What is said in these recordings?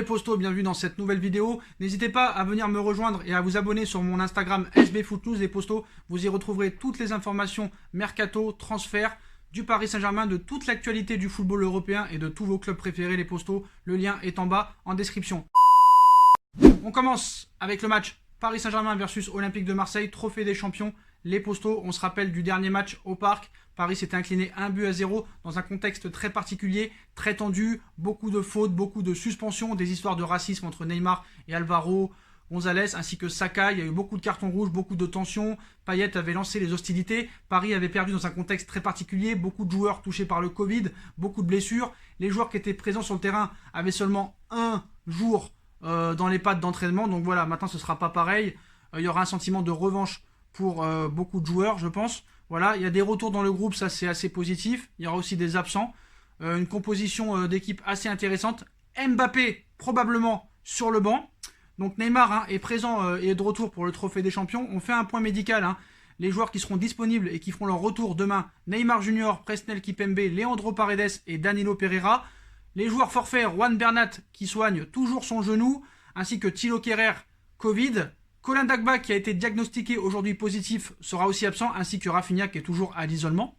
postos, bienvenue dans cette nouvelle vidéo. N'hésitez pas à venir me rejoindre et à vous abonner sur mon Instagram SBFootNews les postos. Vous y retrouverez toutes les informations mercato, transfert du Paris Saint-Germain, de toute l'actualité du football européen et de tous vos clubs préférés les postos. Le lien est en bas en description. On commence avec le match Paris Saint-Germain versus Olympique de Marseille, trophée des champions. Les postos, on se rappelle du dernier match au Parc. Paris s'était incliné 1-0 dans un contexte très particulier, très tendu, beaucoup de fautes, beaucoup de suspensions, des histoires de racisme entre Neymar et Alvaro González, ainsi que Saka. Il y a eu beaucoup de cartons rouges, beaucoup de tensions. Payet avait lancé les hostilités. Paris avait perdu dans un contexte très particulier, beaucoup de joueurs touchés par le Covid, beaucoup de blessures. Les joueurs qui étaient présents sur le terrain avaient seulement un jour dans les pattes d'entraînement. Donc voilà, maintenant ce ne sera pas pareil. Il y aura un sentiment de revanche pour beaucoup de joueurs, je pense. Voilà, il y a des retours dans le groupe, ça c'est assez positif. Il y aura aussi des absents. Une composition d'équipe assez intéressante. Mbappé, probablement sur le banc. Donc Neymar est présent et est de retour pour le trophée des champions. On fait un point médical. Les joueurs qui seront disponibles et qui feront leur retour demain. Neymar Junior, Presnel Kimpembe, Leandro Paredes et Danilo Pereira. Les joueurs forfaits, Juan Bernat qui soigne toujours son genou. Ainsi que Thilo Kehrer, Covid. Colin Dagba qui a été diagnostiqué aujourd'hui positif sera aussi absent, ainsi que Rafinha qui est toujours à l'isolement.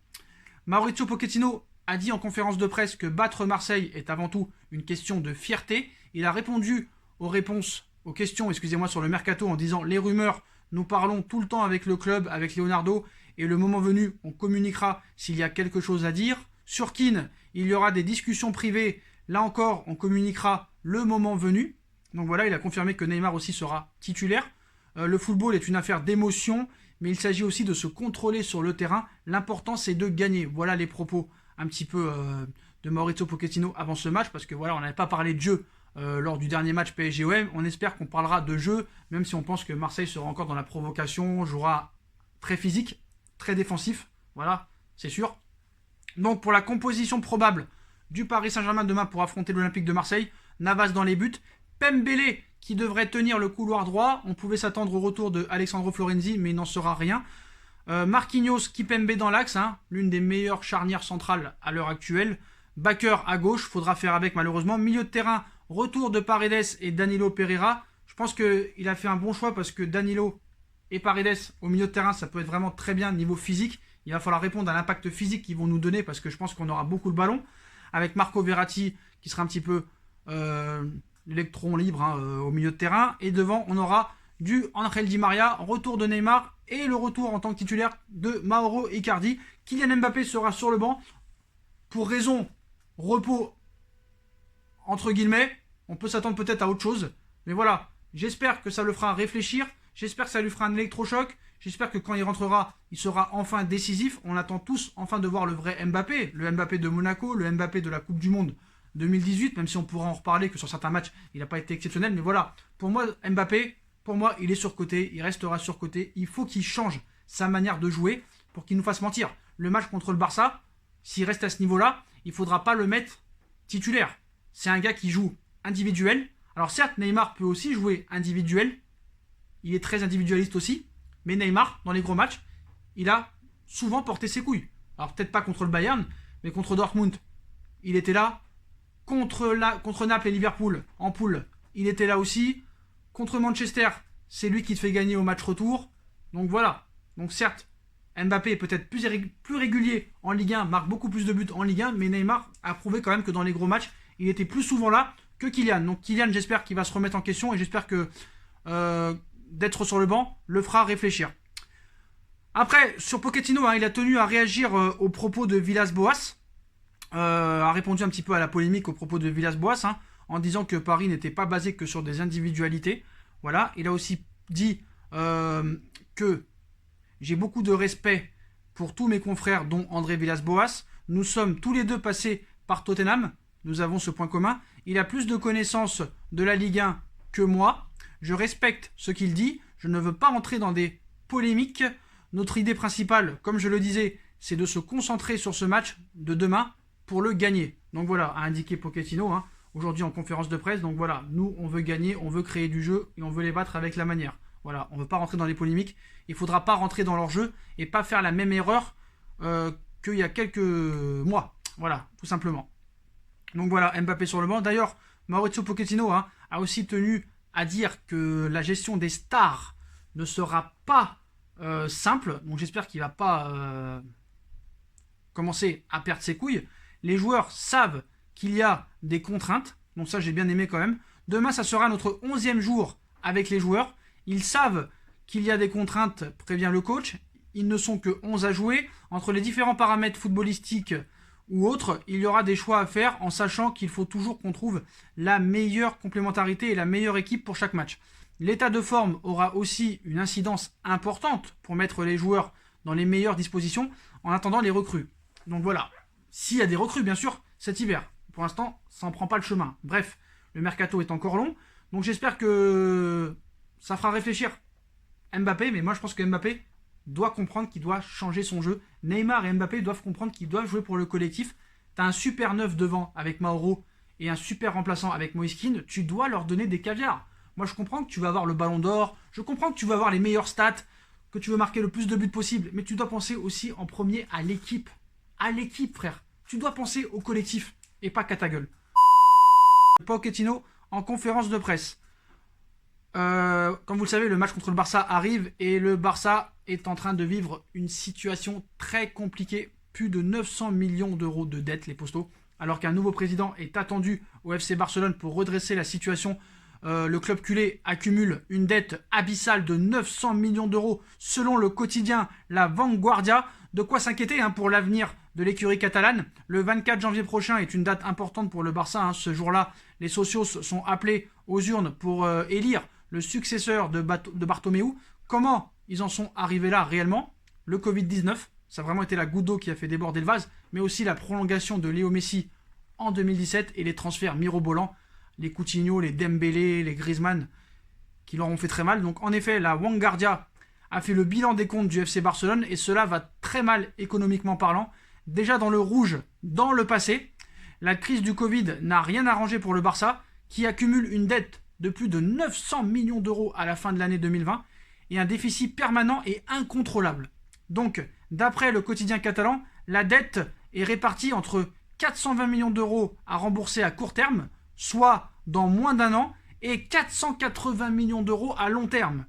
Mauricio Pochettino a dit en conférence de presse que battre Marseille est avant tout une question de fierté. Il a répondu aux questions sur le mercato en disant « Les rumeurs, nous parlons tout le temps avec le club, avec Leonardo, et le moment venu, on communiquera s'il y a quelque chose à dire. Sur Keane, il y aura des discussions privées, là encore, on communiquera le moment venu. » Donc voilà, il a confirmé que Neymar aussi sera titulaire. Le football est une affaire d'émotion, mais il s'agit aussi de se contrôler sur le terrain. L'important, c'est de gagner. Voilà les propos un petit peu de Mauricio Pochettino avant ce match, parce que voilà, on n'avait pas parlé de jeu lors du dernier match PSG-OM. On espère qu'on parlera de jeu, même si on pense que Marseille sera encore dans la provocation, jouera très physique, très défensif. Voilà, c'est sûr. Donc pour la composition probable du Paris Saint-Germain demain pour affronter l'Olympique de Marseille, Navas dans les buts, Pembele qui devrait tenir le couloir droit. On pouvait s'attendre au retour de Alessandro Florenzi, mais il n'en sera rien. Marquinhos, Kimpembe dans l'axe, l'une des meilleures charnières centrales à l'heure actuelle. Backer à gauche, faudra faire avec malheureusement. Milieu de terrain, retour de Paredes et Danilo Pereira. Je pense qu'il a fait un bon choix parce que Danilo et Paredes au milieu de terrain, ça peut être vraiment très bien niveau physique. Il va falloir répondre à l'impact physique qu'ils vont nous donner parce que je pense qu'on aura beaucoup le ballon. Avec Marco Verratti qui sera un petit peu l'électron libre au milieu de terrain. Et devant, on aura du Angel Di Maria, retour de Neymar et le retour en tant que titulaire de Mauro Icardi. Kylian Mbappé sera sur le banc. Pour raison repos, entre guillemets, on peut s'attendre peut-être à autre chose. Mais voilà, j'espère que ça le fera réfléchir. J'espère que ça lui fera un électrochoc. J'espère que quand il rentrera, il sera enfin décisif. On attend tous enfin de voir le vrai Mbappé. Le Mbappé de Monaco, le Mbappé de la Coupe du Monde 2018, même si on pourra en reparler que sur certains matchs, il n'a pas été exceptionnel. Mais voilà, pour moi, Mbappé, il est surcoté, il restera surcoté. Il faut qu'il change sa manière de jouer pour qu'il nous fasse mentir. Le match contre le Barça, s'il reste à ce niveau-là, il ne faudra pas le mettre titulaire. C'est un gars qui joue individuel. Alors certes, Neymar peut aussi jouer individuel. Il est très individualiste aussi. Mais Neymar, dans les gros matchs, il a souvent porté ses couilles. Alors peut-être pas contre le Bayern, mais contre Dortmund, il était là. Contre Naples et Liverpool, en poule, il était là aussi. Contre Manchester, c'est lui qui te fait gagner au match retour. Donc voilà. Donc certes, Mbappé est peut-être plus régulier en Ligue 1, marque beaucoup plus de buts en Ligue 1, mais Neymar a prouvé quand même que dans les gros matchs, il était plus souvent là que Kylian. Donc Kylian, j'espère qu'il va se remettre en question et j'espère que d'être sur le banc le fera réfléchir. Après, sur Pochettino, il a tenu à réagir aux propos de Villas-Boas. A répondu un petit peu à la polémique aux propos de Villas-Boas, en disant que Paris n'était pas basé que sur des individualités. Voilà, il a aussi dit que j'ai beaucoup de respect pour tous mes confrères, dont André Villas-Boas. Nous sommes tous les deux passés par Tottenham. Nous avons ce point commun. Il a plus de connaissances de la Ligue 1 que moi. Je respecte ce qu'il dit. Je ne veux pas rentrer dans des polémiques. Notre idée principale, comme je le disais, c'est de se concentrer sur ce match de demain pour le gagner. Donc voilà, a indiqué Pochettino aujourd'hui en conférence de presse. Donc voilà, nous on veut gagner, on veut créer du jeu et on veut les battre avec la manière. Voilà, on ne veut pas rentrer dans les polémiques. Il ne faudra pas rentrer dans leur jeu et pas faire la même erreur qu'il y a quelques mois. Voilà, tout simplement. Donc voilà, Mbappé sur le banc. D'ailleurs, Mauricio Pochettino a aussi tenu à dire que la gestion des stars ne sera pas simple. Donc j'espère qu'il ne va pas commencer à perdre ses couilles. Les joueurs savent qu'il y a des contraintes. Donc ça, j'ai bien aimé quand même. Demain, ça sera notre 11e jour avec les joueurs. Ils savent qu'il y a des contraintes, prévient le coach. Ils ne sont que 11 à jouer. Entre les différents paramètres footballistiques ou autres, il y aura des choix à faire en sachant qu'il faut toujours qu'on trouve la meilleure complémentarité et la meilleure équipe pour chaque match. L'état de forme aura aussi une incidence importante pour mettre les joueurs dans les meilleures dispositions en attendant les recrues. Donc voilà, s'il y a des recrues bien sûr cet hiver. Pour l'instant, ça n'en prend pas le chemin. Bref, le mercato est encore long. Donc j'espère que ça fera réfléchir Mbappé. Mais moi je pense que Mbappé doit comprendre qu'il doit changer son jeu. Neymar et Mbappé doivent comprendre qu'ils doivent jouer pour le collectif. Tu as un super neuf devant avec Mauro et un super remplaçant avec Moise Kean. Tu dois leur donner des caviars. Moi je comprends que tu vas avoir le ballon d'or. Je comprends que tu vas avoir les meilleures stats. Que tu veux marquer le plus de buts possible. Mais tu dois penser aussi en premier à l'équipe. À l'équipe, frère. Tu dois penser au collectif et pas qu'à ta gueule. Pochettino en conférence de presse. Comme vous le savez, le match contre le Barça arrive et le Barça est en train de vivre une situation très compliquée. Plus de 900 millions d'euros de dettes, les postaux. Alors qu'un nouveau président est attendu au FC Barcelone pour redresser la situation. Le club culé accumule une dette abyssale de 900 millions d'euros selon le quotidien La Vanguardia. De quoi s'inquiéter pour l'avenir de l'écurie catalane. Le 24 janvier prochain est une date importante pour le Barça. Ce jour-là, les socios sont appelés aux urnes pour élire le successeur de Bartomeu. Comment ils en sont arrivés là réellement? Le Covid-19, ça a vraiment été la goutte d'eau qui a fait déborder le vase, mais aussi la prolongation de Léo Messi en 2017 et les transferts mirobolants, les Coutinho, les Dembélé, les Griezmann, qui leur ont fait très mal. Donc en effet, la Vanguardia a fait le bilan des comptes du FC Barcelone et cela va très mal économiquement parlant. Déjà dans le rouge dans le passé, la crise du Covid n'a rien arrangé pour le Barça qui accumule une dette de plus de 900 millions d'euros à la fin de l'année 2020 et un déficit permanent et incontrôlable. Donc, d'après le quotidien catalan, la dette est répartie entre 420 millions d'euros à rembourser à court terme, soit dans moins d'un an, et 480 millions d'euros à long terme.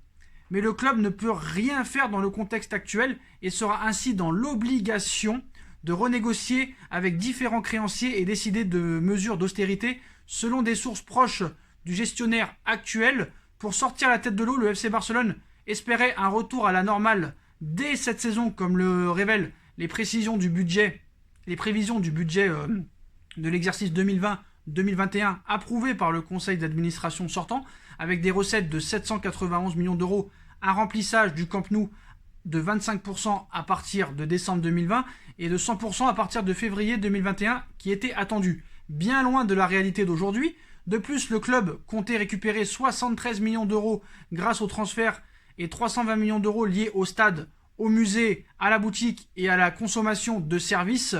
Mais le club ne peut rien faire dans le contexte actuel et sera ainsi dans l'obligation de renégocier avec différents créanciers et décider de mesures d'austérité selon des sources proches du gestionnaire actuel. Pour sortir la tête de l'eau, le FC Barcelone espérait un retour à la normale dès cette saison, comme le révèlent les prévisions du budget de l'exercice 2020-2021 approuvé par le conseil d'administration sortant, avec des recettes de 791 millions d'euros, un remplissage du Camp Nou de 25% à partir de décembre 2020 et de 100% à partir de février 2021 qui était attendu. Bien loin de la réalité d'aujourd'hui. De plus, le club comptait récupérer 73 millions d'euros grâce au transfert et 320 millions d'euros liés au stade, au musée, à la boutique et à la consommation de services,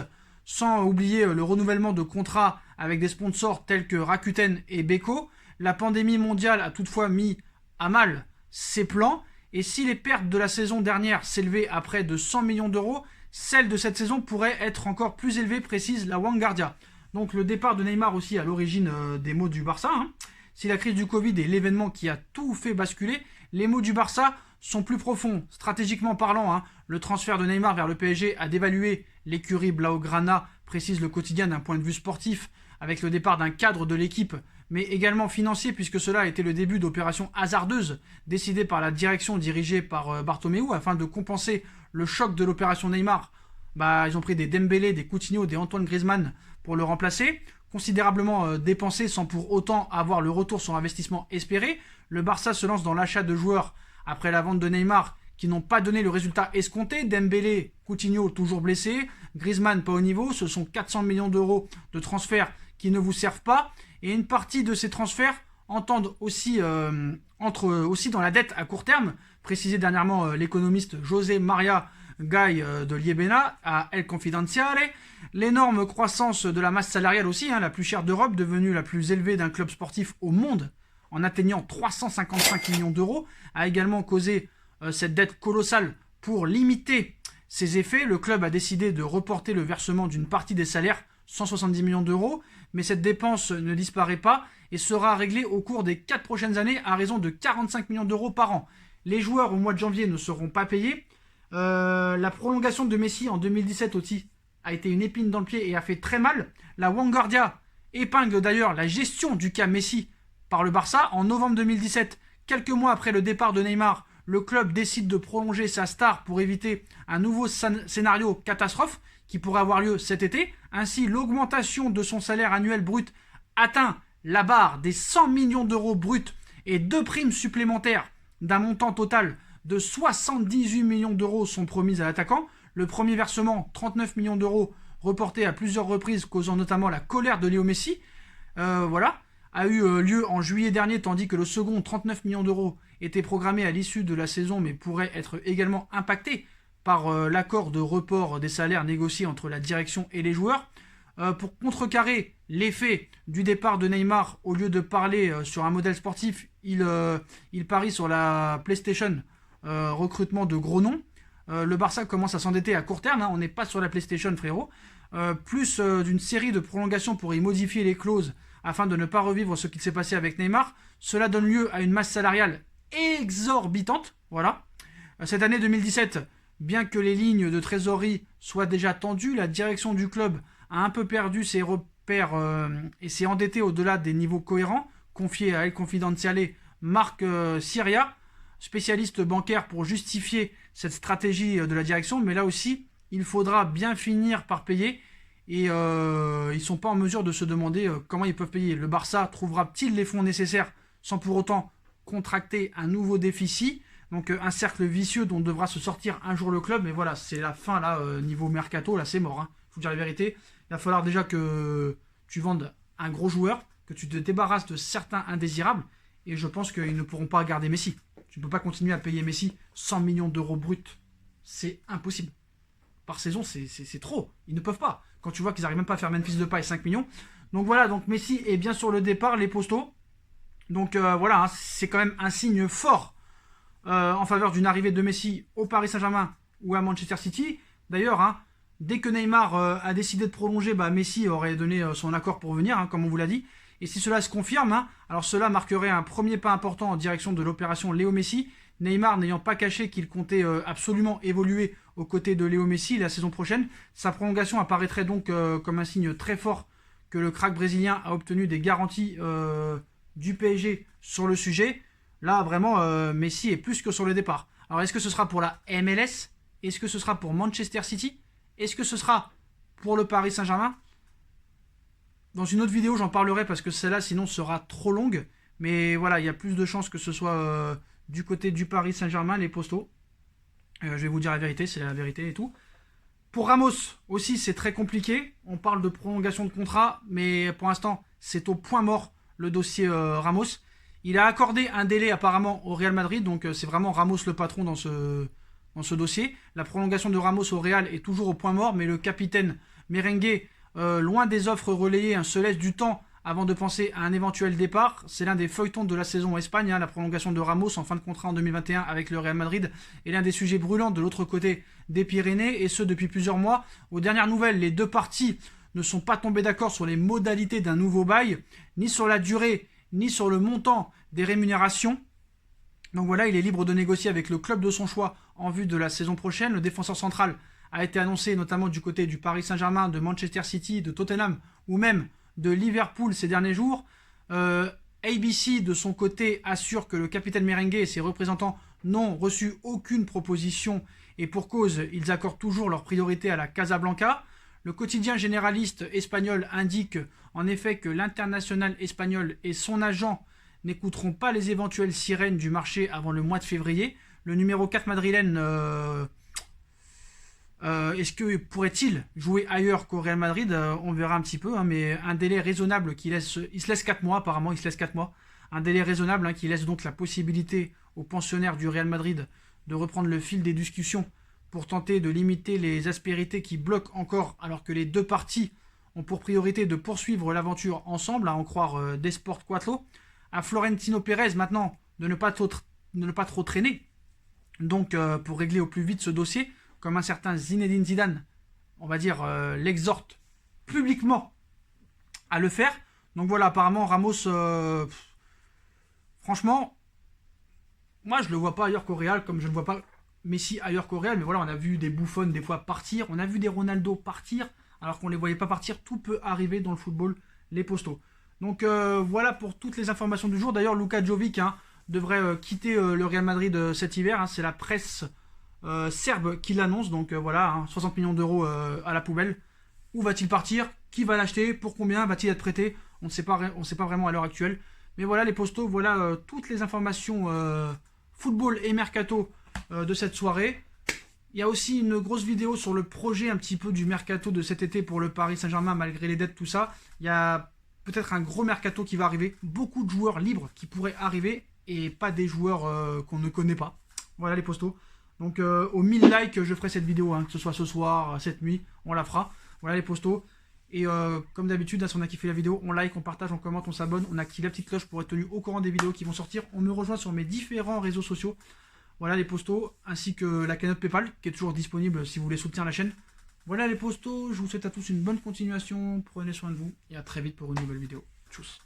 sans oublier le renouvellement de contrats avec des sponsors tels que Rakuten et Beko. La pandémie mondiale a toutefois mis à mal ces plans. Et si les pertes de la saison dernière s'élevaient à près de 100 millions d'euros, celles de cette saison pourraient être encore plus élevées, précise la Vanguardia. Donc le départ de Neymar aussi à l'origine des maux du Barça. Si la crise du Covid est l'événement qui a tout fait basculer, les maux du Barça sont plus profonds. Stratégiquement parlant, le transfert de Neymar vers le PSG a dévalué l'écurie Blaugrana, précise le quotidien d'un point de vue sportif, avec le départ d'un cadre de l'équipe, mais également financier, puisque cela a été le début d'opérations hasardeuses décidées par la direction dirigée par Bartomeu afin de compenser le choc de l'opération Neymar. Ils ont pris des Dembélé, des Coutinho, des Antoine Griezmann pour le remplacer, considérablement dépensé sans pour autant avoir le retour sur investissement espéré. Le Barça se lance dans l'achat de joueurs après la vente de Neymar qui n'ont pas donné le résultat escompté. Dembélé, Coutinho toujours blessés, Griezmann pas au niveau. Ce sont 400 millions d'euros de transferts qui ne vous servent pas. Et une partie de ces transferts entrent aussi dans la dette à court terme, précisé dernièrement l'économiste José Maria Gay de Liébena à El Confidenciale. L'énorme croissance de la masse salariale aussi, la plus chère d'Europe, devenue la plus élevée d'un club sportif au monde, en atteignant 355 millions d'euros, a également causé cette dette colossale. Pour limiter ses effets, le club a décidé de reporter le versement d'une partie des salaires, 170 millions d'euros, mais cette dépense ne disparaît pas et sera réglé au cours des 4 prochaines années à raison de 45 millions d'euros par an. Les joueurs au mois de janvier ne seront pas payés. La prolongation de Messi en 2017 aussi a été une épine dans le pied et a fait très mal. La Vanguardia épingle d'ailleurs la gestion du cas Messi par le Barça. En novembre 2017, quelques mois après le départ de Neymar, le club décide de prolonger sa star pour éviter un nouveau scénario catastrophe qui pourrait avoir lieu cet été. Ainsi, l'augmentation de son salaire annuel brut atteint la barre des 100 millions d'euros bruts et 2 primes supplémentaires d'un montant total de 78 millions d'euros sont promises à l'attaquant. Le premier versement, 39 millions d'euros, reporté à plusieurs reprises, causant notamment la colère de Léo Messi, a eu lieu en juillet dernier, tandis que le second, 39 millions d'euros, était programmé à l'issue de la saison, mais pourrait être également impacté par l'accord de report des salaires négocié entre la direction et les joueurs. Pour contrecarrer l'effet du départ de Neymar, au lieu de parler sur un modèle sportif, il parie sur la PlayStation, recrutement de gros noms. Le Barça commence à s'endetter à court terme, on n'est pas sur la PlayStation, frérot. Plus d'une série de prolongations pour y modifier les clauses afin de ne pas revivre ce qui s'est passé avec Neymar. Cela donne lieu à une masse salariale exorbitante. Voilà. Cette année 2017, bien que les lignes de trésorerie soient déjà tendues, la direction du club a un peu perdu ses repères et s'est endettée au-delà des niveaux cohérents, confié à El Confidenciale Marc Syria, spécialiste bancaire, pour justifier cette stratégie de la direction. Mais là aussi, il faudra bien finir par payer et ils ne sont pas en mesure de se demander comment ils peuvent payer. Le Barça trouvera-t-il les fonds nécessaires sans pour autant contracter un nouveau déficit? Donc un cercle vicieux dont devra se sortir un jour le club. Mais voilà, c'est la fin là, niveau mercato, là c'est mort. Faut dire la vérité. Il va falloir déjà que tu vendes un gros joueur, que tu te débarrasses de certains indésirables. Et je pense qu'ils ne pourront pas garder Messi. Tu ne peux pas continuer à payer Messi 100 millions d'euros bruts. C'est impossible. Par saison, c'est trop. Ils ne peuvent pas. Quand tu vois qu'ils n'arrivent même pas à faire Memphis Depay 5 millions. Donc voilà, donc Messi est bien sur le départ, les postos. Donc voilà, c'est quand même un signe fort en faveur d'une arrivée de Messi au Paris Saint-Germain ou à Manchester City. D'ailleurs, dès que Neymar a décidé de prolonger, Messi aurait donné son accord pour venir, comme on vous l'a dit. Et si cela se confirme, alors cela marquerait un premier pas important en direction de l'opération Léo Messi. Neymar n'ayant pas caché qu'il comptait absolument évoluer aux côtés de Léo Messi la saison prochaine. Sa prolongation apparaîtrait donc comme un signe très fort que le crack brésilien a obtenu des garanties du PSG sur le sujet. Là, vraiment, Messi est plus que sur le départ. Alors, est-ce que ce sera pour la MLS? Est-ce que ce sera pour Manchester City? Est-ce que ce sera pour le Paris Saint-Germain? Dans une autre vidéo, j'en parlerai parce que celle-là, sinon, sera trop longue. Mais voilà, il y a plus de chances que ce soit du côté du Paris Saint-Germain, les postos. Je vais vous dire la vérité, c'est la vérité et tout. Pour Ramos aussi, c'est très compliqué. On parle de prolongation de contrat, mais pour l'instant, c'est au point mort le dossier Ramos. Il a accordé un délai apparemment au Real Madrid, donc c'est vraiment Ramos le patron dans ce dossier. La prolongation de Ramos au Real est toujours au point mort, mais le capitaine merengue, loin des offres relayées, se laisse du temps avant de penser à un éventuel départ. C'est l'un des feuilletons de la saison en Espagne. La prolongation de Ramos en fin de contrat en 2021 avec le Real Madrid est l'un des sujets brûlants de l'autre côté des Pyrénées, et ce depuis plusieurs mois. Aux dernières nouvelles, les deux parties ne sont pas tombées d'accord sur les modalités d'un nouveau bail, ni sur la durée, ni sur le montant des rémunérations. Donc voilà, il est libre de négocier avec le club de son choix en vue de la saison prochaine. Le défenseur central a été annoncé notamment du côté du Paris Saint-Germain, de Manchester City, de Tottenham ou même de Liverpool ces derniers jours. ABC de son côté assure que le capitaine merengue et ses représentants n'ont reçu aucune proposition, et pour cause, ils accordent toujours leur priorité à la Casablanca. Le quotidien généraliste espagnol indique en effet que l'international espagnol et son agent n'écouteront pas les éventuelles sirènes du marché avant le mois de février. Le numéro 4 madrilène est-ce que pourrait-il jouer ailleurs qu'au Real Madrid? On verra un petit peu, mais un délai raisonnable il se laisse 4 mois apparemment, il se laisse 4 mois. Un délai raisonnable qui laisse donc la possibilité aux pensionnaires du Real Madrid de reprendre le fil des discussions pour tenter de limiter les aspérités qui bloquent encore, alors que les deux parties ont pour priorité de poursuivre l'aventure ensemble, à en croire Desport Quattro. À Florentino Pérez maintenant de ne pas trop traîner, donc pour régler au plus vite ce dossier, comme un certain Zinedine Zidane, on va dire, l'exhorte publiquement à le faire. Donc voilà, apparemment Ramos, franchement, moi je le vois pas ailleurs qu'au Real, comme je ne vois pas Messi ailleurs qu'au Real. Mais voilà, on a vu des Buffon des fois partir, on a vu des Ronaldo partir, alors qu'on les voyait pas partir. Tout peut arriver dans le football, les postos. Donc voilà pour toutes les informations du jour. D'ailleurs, Luka Jovic devrait quitter le Real Madrid cet hiver. C'est la presse serbe qui l'annonce. Donc voilà, 60 millions d'euros à la poubelle. Où va-t-il partir? Qui va l'acheter? Pour combien va-t-il être prêté? On ne sait pas vraiment à l'heure actuelle. Mais voilà les postos, voilà toutes les informations football et mercato de cette soirée. Il y a aussi une grosse vidéo sur le projet un petit peu du mercato de cet été pour le Paris Saint-Germain, malgré les dettes, tout ça. Il y a peut-être un gros mercato qui va arriver. Beaucoup de joueurs libres qui pourraient arriver et pas des joueurs qu'on ne connaît pas. Voilà les postos. Donc aux 1000 likes, je ferai cette vidéo, que ce soit ce soir, cette nuit, on la fera. Voilà les postos. Et comme d'habitude, si on a kiffé la vidéo, on like, on partage, on commente, on s'abonne, on active la petite cloche pour être tenu au courant des vidéos qui vont sortir. On me rejoint sur mes différents réseaux sociaux. Voilà les postos, ainsi que la cagnotte Paypal, qui est toujours disponible si vous voulez soutenir la chaîne. Voilà les postos, je vous souhaite à tous une bonne continuation, prenez soin de vous, et à très vite pour une nouvelle vidéo. Tchuss.